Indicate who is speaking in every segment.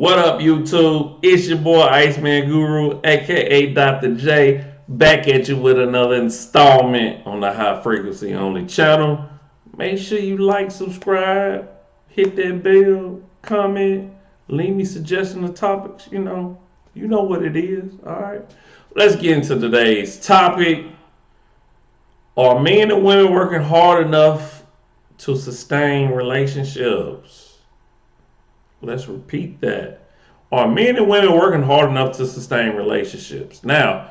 Speaker 1: What up, YouTube? It's your boy Iceman Guru, aka Dr. J, back at you with another installment on the High Frequency Only channel. Make sure you like, subscribe, hit that bell, comment, leave me suggestions of topics. You know what it is. All right, let's get into today's topic. Are men and women working hard enough to sustain relationships? Let's repeat that. Are men and women working hard enough to sustain relationships? Now,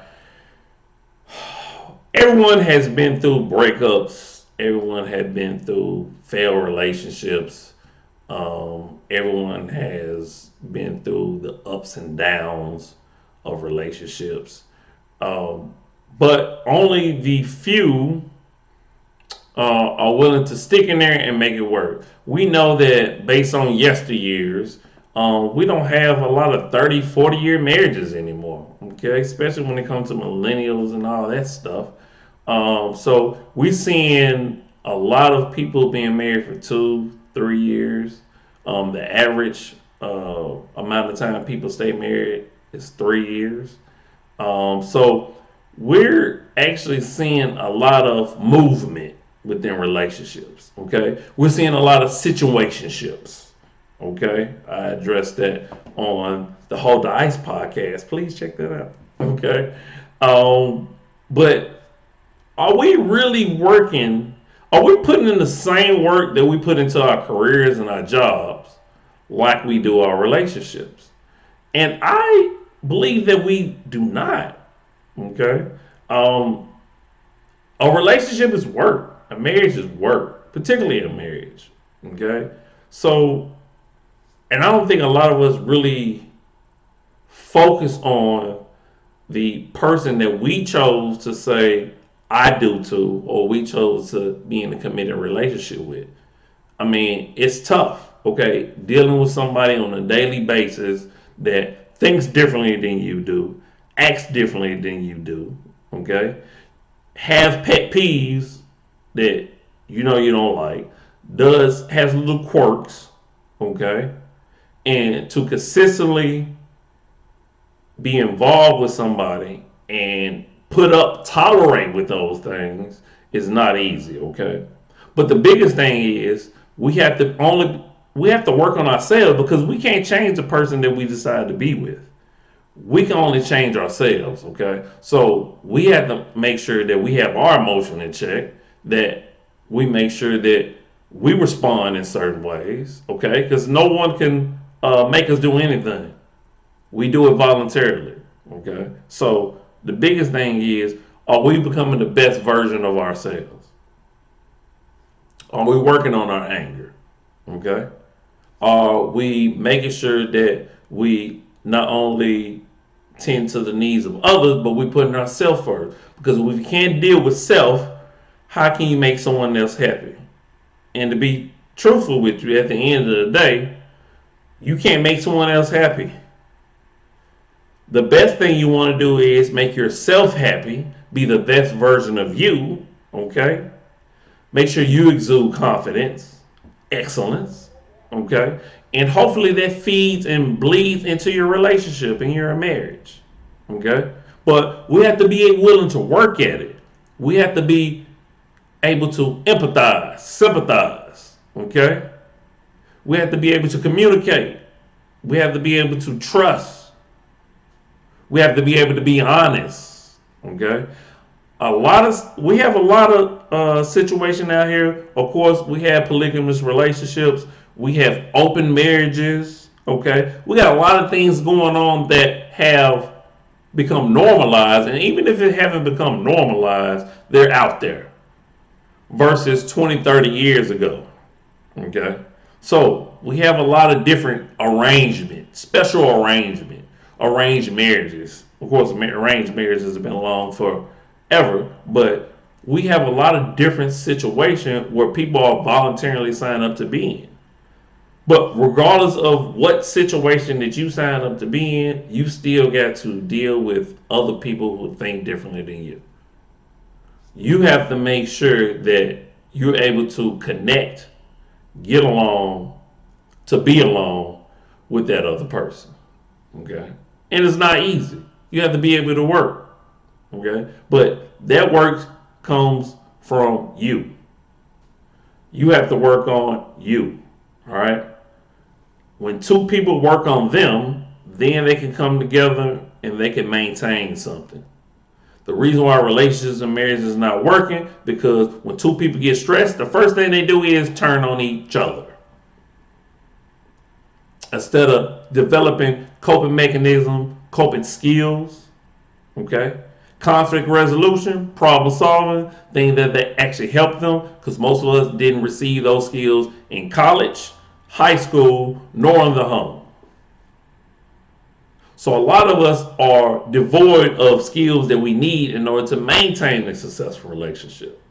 Speaker 1: everyone has been through breakups. Everyone had been through failed relationships. Everyone has been through the ups and downs of relationships. Um, but only the few are willing to stick in there and make it work. We know that based on yesteryears, we don't have a lot of 30, 40-year marriages anymore, okay? Especially when it comes to millennials and all that stuff. So we're seeing a lot of people being married for 2, 3 years. The average amount of time people stay married is 3 years. So we're actually seeing a lot of movement within relationships. Okay, we're seeing a lot of situationships. Okay, I addressed that on the Hold the Ice podcast. Please check that out. Okay, um, but are we really working? Are we putting in the same work that we put into our careers and our jobs, like we do our relationships? And I believe that we do not. Okay. Um, a relationship is work. A marriage is work, particularly a marriage. Okay. So, and I don't think a lot of us really focus on the person that we chose to say I do to, or we chose to be in a committed relationship with. I mean, it's tough, okay, dealing with somebody on a daily basis that thinks differently than you do, acts differently than you do, okay, have pet peeves that you don't like, has little quirks, okay, and to consistently be involved with somebody and tolerate with those things is not easy, okay? But the biggest thing is we have to work on ourselves because we can't change the person that we decide to be with. We can only change ourselves, okay? So we have to make sure that we have our emotion in check, that we make sure that we respond in certain ways, okay? Because no one can make us do anything. We do it voluntarily. Okay. So the biggest thing is, are we becoming the best version of ourselves? Are we working on our anger? Okay. Are we making sure that we not only tend to the needs of others, but we putting ourselves first? Because if we can't deal with self, how can you make someone else happy? And to be truthful with you, at the end of the day, you can't make someone else happy. The best thing you want to do is make yourself happy, be the best version of you, okay? Make sure you exude confidence, excellence, okay? And hopefully that feeds and bleeds into your relationship and your marriage, okay? But we have to be willing to work at it. We have to be able to empathize, sympathize, okay? We have to be able to communicate. We have to be able to trust. We have to be able to be honest. Okay, we have a lot of situation out here. Of course, we have polygamous relationships. We have open marriages. Okay, we got a lot of things going on that have become normalized, and even if it haven't become normalized, they're out there. Versus 20, 30 years ago. Okay, so we have a lot of different arrangements, special arrangements, arranged marriages. Of course, arranged marriages have been along forever, but we have a lot of different situations where people are voluntarily signing up to be in. But regardless of what situation that you sign up to be in, you still got to deal with other people who think differently than you. You have to make sure that you're able to connect, get along, to be alone with that other person. Okay. And it's not easy. You have to be able to work. Okay. But that work comes from you. You have to work on you. All right. When two people work on them, then they can come together and they can maintain something. The reason why relationships and marriages is not working, because when two people get stressed, the first thing they do is turn on each other. Instead of developing coping mechanism, coping skills, okay? Conflict resolution, problem solving, things that they actually help them, because most of us didn't receive those skills in college, high school, nor in the home. So a lot of us are devoid of skills that we need in order to maintain a successful relationship.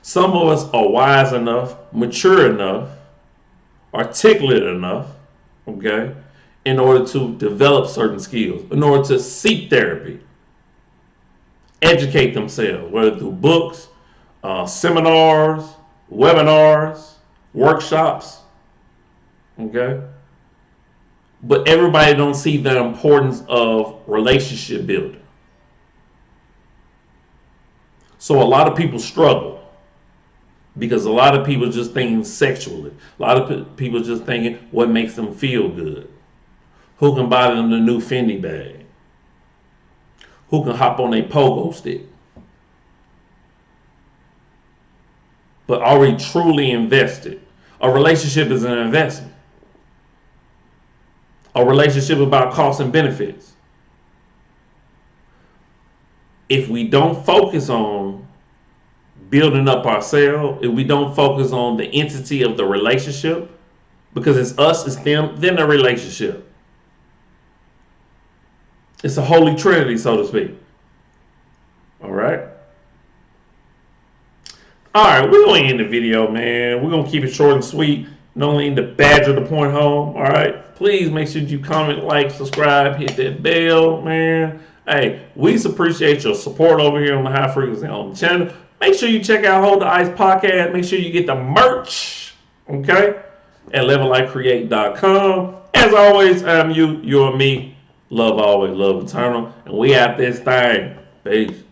Speaker 1: Some of us are wise enough, mature enough, articulate enough, okay, in order to develop certain skills, in order to seek therapy, educate themselves, whether through books, seminars, webinars, workshops, okay. But everybody don't see the importance of relationship building. So a lot of people struggle because a lot of people just thinking sexually. A lot of people just thinking what makes them feel good. Who can buy them the new Fendi bag? Who can hop on a pogo stick? But are we truly invested? A relationship is an investment. A relationship about costs and benefits. If we don't focus on building up ourselves, if we don't focus on the entity of the relationship, because it's us, it's them, then the relationship. It's a holy trinity, so to speak. All right. All right, we're going to end the video, man. We're going to keep it short and sweet. Not only to badger the point home. All right. Please make sure you comment, like, subscribe, hit that bell, man. Hey, we appreciate your support over here on the High Frequency on the channel. Make sure you check out Hold the Ice podcast. Make sure you get the merch, okay, at levellikecreate.com. As always, I'm you, you're me. Love always, love eternal. And we at this thing. Peace.